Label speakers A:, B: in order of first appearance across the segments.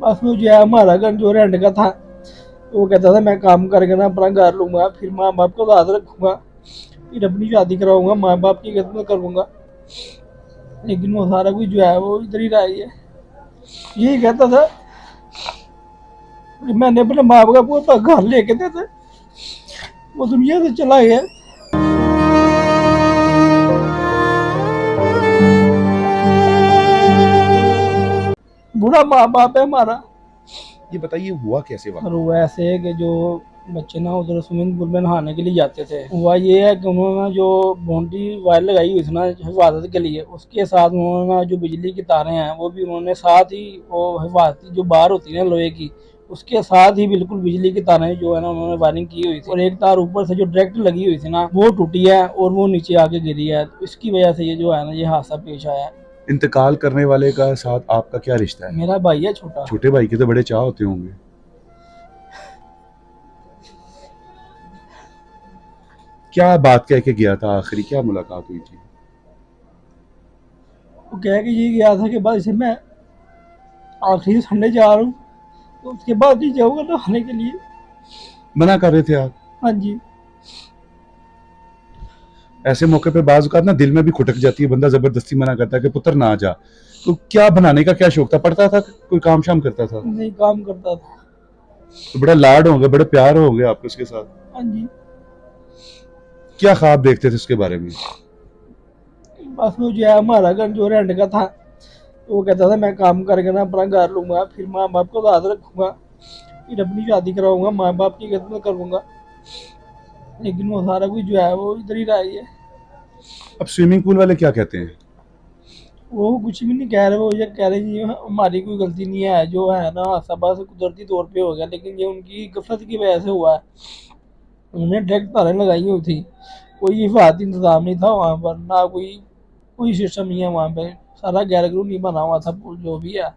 A: बस वो जो है हमारा घर जो रेंट का था, वो कहता था मैं काम करके ना अपना घर लूँगा, फिर माँ बाप को साथ रखूँगा, फिर अपनी शादी कराऊँगा, माँ बाप की खिदमत करूँगा। लेकिन वो सारा कुछ जो है वो इधर ही रह गया। यही कहता था कि मैंने अपने माँ बाप को घर लेके दे थे, वो दुनिया से चला गया। बुरा माँ बाप है हमारा।
B: ये बताइए हुआ कैसे
A: और
B: वाकया?
A: वो ऐसे है कि जो बच्चे ना उधर स्विमिंग पूल में नहाने के लिए जाते थे, हुआ ये है कि उन्होंने जो बाउंड्री वायर लगाई हुई थी ना हिफाजत के लिए, उसके साथ उन्होंने ना जो बिजली की तारें हैं वो भी उन्होंने साथ ही वो हिफाजती जो बार होती है ना लोहे की, उसके साथ ही बिल्कुल बिजली की तारें जो है ना उन्होंने वायरिंग की हुई थी, और एक तार ऊपर से जो डायरेक्ट लगी हुई थी ना वो टूटी है और वो नीचे आके गिरी है। तो इसकी वजह से ये जो है ना ये हादसा पेश आया है।
B: इंतकाल करने वाले का साथ आपका क्या रिश्ता है?
A: मेरा भाई है छोटा।
B: छोटे भाई के तो बड़े चाह होते होंगे। क्या बात कह के गया था आखिरी, क्या मुलाकात हुई थी?
A: वो कह के ये गया था कि बस इसे मैं आखिरी संडे जा रहा हूँ, तो उसके बाद ही जाऊँगा नहाने के लिए।
B: मना कर रहे थे आप?
A: हाँ जी।
B: ऐसे मौके पे बाज औक़ात ना दिल में भी खुटक जाती है, बंदा जबरदस्ती मना करता है कि पुत्र ना जा। तो क्या बनाने का क्या शौक था? पढ़ता था, कोई काम शाम करता था?
A: नहीं, काम करता था।
B: तो बड़ा लाड होंगे, बड़े प्यार होंगे आपके उसके साथ।
A: हाँ जी।
B: क्या ख्वाब देखते थे उसके बारे में?
A: बस वो जो है हमारा घर जो रेंट का था, तो वो कहता था मैं काम करके ना अपना घर लूँगा, फिर माँ बाप को साथ रखूँगा, फिर अपनी शादी कराऊँगा, माँ बाप की खिदमत करूँगा। लेकिन वो सारा कुछ जो है वो इधर ही रह गया।
B: अब स्विमिंग पूल वाले क्या कहते हैं?
A: वो कुछ भी नहीं कह रहे, वो ये कह रहे हैं ये हमारी कोई गलती नहीं है, जो है ना हादसा बस कुदरती तौर पे हो गया, लेकिन ये उनकी गफलत की वजह से हुआ है। उन्होंने डायरेक्ट तारें लगाई हुई थी, कोई हिफाजती इंतजाम नहीं था वहाँ पर, ना कोई कोई सिस्टम नहीं है वहाँ पे, सारा गैर कानूनी बना हुआ था पुल जो भी है।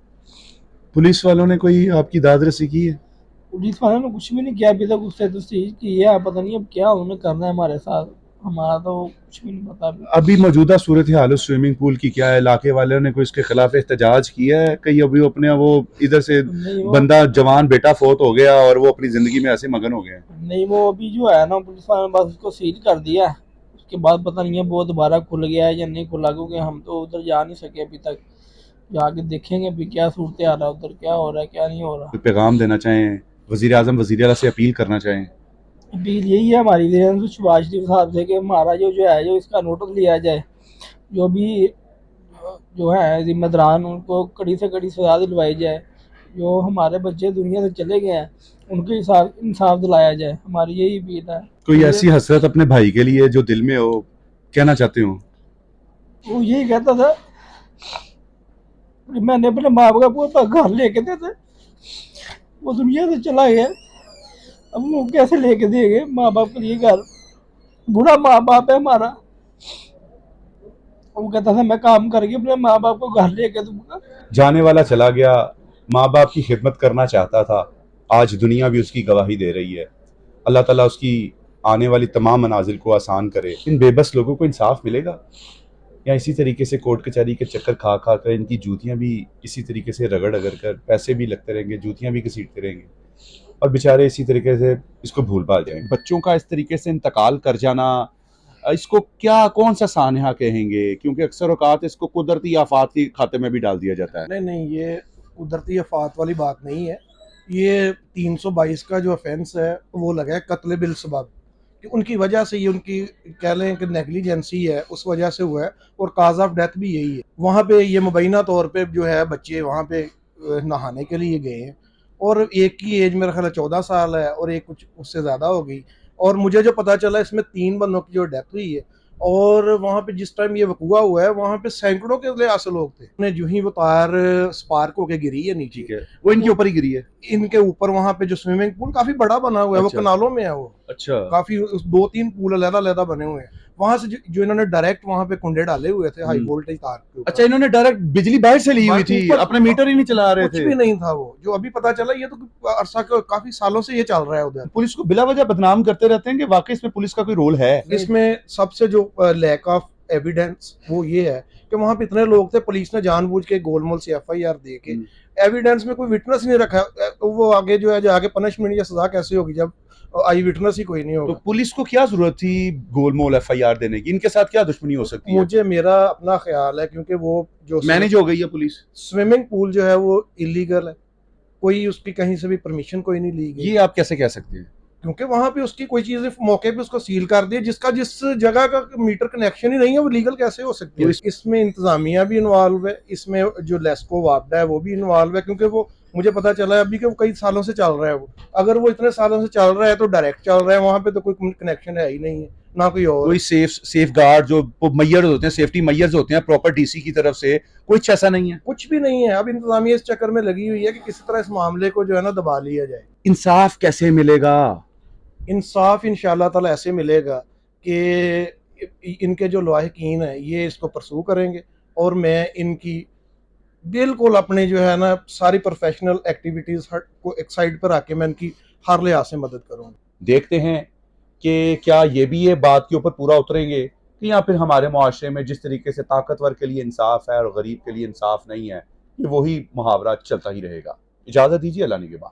B: पुलिस वालों ने कोई आपकी दाद रसी की है?
A: पुलिस वालों ने कुछ भी नहीं किया अभी तक, उससे तो चीज की है, पता नहीं अब क्या उन्होंने करना है हमारे साथ, हमारा तो कुछ भी नहीं पता अभी।
B: अभी मौजूदा सूरत हाल उस स्विमिंग पूल की क्या है? इलाके वालों ने कोई इसके खिलाफ एहतजाज किया है? कहीं अभी वो अपने वो इधर से
A: नहीं वो
B: बंदा जवान बेटा फोत हो गया और वो अपनी जिंदगी में ऐसे मगन हो गए हैं?
A: नहीं वो अभी जो है ना पुलिस वालों ने बस उसको सील कर दिया है। उसके बाद पता नहीं है वो दोबारा खुल गया है या नहीं खुला, क्योंकि हम तो उधर जा नहीं सके अभी तक। जाके देखेंगे अभी क्या सूरत आ रहा है उधर, क्या हो रहा है क्या नहीं हो रहा।
B: कोई पैगाम देना चाहें, वजीर आजम वजीर आला से अपील करना चाहें?
A: अपील यही है हमारी वीरेंद्र शहबाज शरीफ साहब से कि हमारा जो है जो इसका नोटिस लिया जाए, जो भी जो है जिम्मेदारान उनको कड़ी से कड़ी सजा दिलवाई जाए, जो हमारे बच्चे दुनिया से चले गए हैं उनको इंसाफ दिलाया जाए, हमारी यही अपील है।
B: कोई ऐसी हसरत अपने भाई के लिए जो दिल में हो, कहना चाहते हो?
A: वो यही कहता था कि मैंने अपने माँ बाप को घर लेके दे थे, वो दुनिया से चला गया, अब वो कैसे लेके देंगे माँ बाप के लिए घर। बुरा माँ बाप है हमारा। वो कहता था मैं काम करके अपने माँ बाप को घर लेके दूंगा।
B: जाने वाला चला गया, माँ बाप की खिदमत करना चाहता था, आज दुनिया भी उसकी गवाही दे रही है। अल्लाह ताला उसकी आने वाली तमाम मनाजिल को आसान करे। इन बेबस लोगों को इंसाफ मिलेगा या इसी तरीके से कोर्ट कचहरी के चक्कर खा खा कर इनकी जूतियां भी इसी तरीके से रगड़ रगड़ कर पैसे भी लगते रहेंगे, जूतियां भी घसीटते रहेंगे और बेचारे इसी तरीके से इसको भूल भाल जाएंगे। बच्चों का इस तरीके से इंतकाल कर जाना, इसको क्या कौन सा सानहा कहेंगे? क्योंकि अक्सर औकात इसको कुदरती आफात के खाते में भी डाल दिया जाता है।
C: नहीं नहीं, ये कुदरती आफात वाली बात नहीं है। ये 322 का जो ऑफेंस है वो लगा है कत्ल बिल सबब, कि उनकी वजह से ये उनकी कह लें कि नेग्लिजेंसी है, उस वजह से हुआ है और काज ऑफ डेथ भी यही है। वहाँ पे ये मुबैना तौर पे जो है बच्चे वहाँ पे नहाने के लिए गए हैं और एक की एज मेरा ख्याल 14 साल है और एक कुछ उससे ज़्यादा हो गई। और मुझे जो पता चला इसमें 3 बंदों की जो डेथ हुई है और वहाँ पे जिस टाइम ये वकूआ हुआ है वहाँ पे सैकड़ों के लिहाज लोग थे। उन्हें जो ही वो तार स्पार्क होके गिरी है नीचे,
B: ठीक है, वो इनके ऊपर ही गिरी है।
C: इनके ऊपर वहाँ पे जो स्विमिंग पूल काफी बड़ा बना हुआ है,
B: अच्छा।
C: वो कनालों में है, वो
B: अच्छा।
C: काफी 2-3 पूल अलग-अलग बने हुए हैं। वहां से जो इन्होंने डायरेक्ट वहाँ पे कुंडे डाले हुए थे हाई वोल्टेज तार के ऊपर।
B: अच्छा, इन्होंने डायरेक्ट बिजली बाहर से ली हुई थी,
C: ऊपर
B: अपने मीटर ही नहीं चला रहे
C: कुछ
B: थे।
C: भी नहीं था वो, जो अभी पता चला। ये तो अरसा काफी सालों से ये चल रहा है उधर।
B: पुलिस को बिला वजह बदनाम करते रहते हैं कि वाकई इसमें पुलिस का कोई रोल है?
C: इसमें सबसे जो लैक ऑफ एविडेंस वो ये है कि वहां पे इतने लोग थे, पुलिस ने जानबूझ के गोलमोल से एफआईआर दे के एविडेंस में कोई विटनेस नहीं रखा, तो वो आगे जो है जो आगे पनिशमेंट या सजा कैसे होगी जब आई विटनेस ही कोई नहीं
B: तो
C: होगा।
B: पुलिस को क्या जरूरत थी गोलमोल एफआईआर देने की? इनके साथ क्या दुश्मनी हो सकती है?
C: मुझे मेरा अपना ख्याल है क्योंकि वो जो
B: मैनेज हो गई है पुलिस।
C: स्विमिंग पूल जो है वो इलीगल है, कोई उसकी कहीं से भी परमिशन कोई नहीं ली गई,
B: ये आप कैसे कह सकते हैं?
C: क्योंकि वहां पे उसकी कोई चीज मौके पे उसको सील कर दी, जिसका जिस जगह का मीटर कनेक्शन ही नहीं है वो लीगल कैसे हो सकती है?
B: तो
C: इसमें इंतजामिया भी इन्वॉल्व है, इसमें जो लेस्को वापडा है वो भी इन्वॉल्व है, क्योंकि वो मुझे पता चला है अभी कि वो कई सालों से चल रहा है। वो अगर वो इतने सालों से चल रहा है तो डायरेक्ट चल रहा है, वहां पे तो कोई कनेक्शन है ही नहीं है ना कोई और।
B: कोई सेफ गार्ड जो मैयर्स होते हैं, सेफ्टी मैयर्स होते हैं प्रॉपर डीसी की तरफ से, कुछ ऐसा नहीं है।
C: कुछ भी नहीं है। अब इंतजामिया इस चक्कर में लगी हुई है कि किसी तरह इस मामले को जो है ना दबा लिया जाए।
B: इंसाफ कैसे मिलेगा?
C: इंसाफ इंशाल्लाह ताला ऐसे मिलेगा कि इनके जो लाहिकीन है ये इसको परसू करेंगे, और मैं इनकी बिल्कुल अपने जो है ना सारी प्रोफेशनल एक्टिविटीज को एक साइड पर आके मैं इनकी हर लिहाज से मदद करूंगा।
B: देखते हैं कि क्या ये भी ये बात के ऊपर पूरा उतरेंगे कि या फिर हमारे मुआशरे में जिस तरीके से ताकतवर के लिए इंसाफ है और गरीब के लिए इंसाफ नहीं है, ये वही मुहावरा चलता ही रहेगा। इजाजत दीजिए, अल्लाह ने के बाद।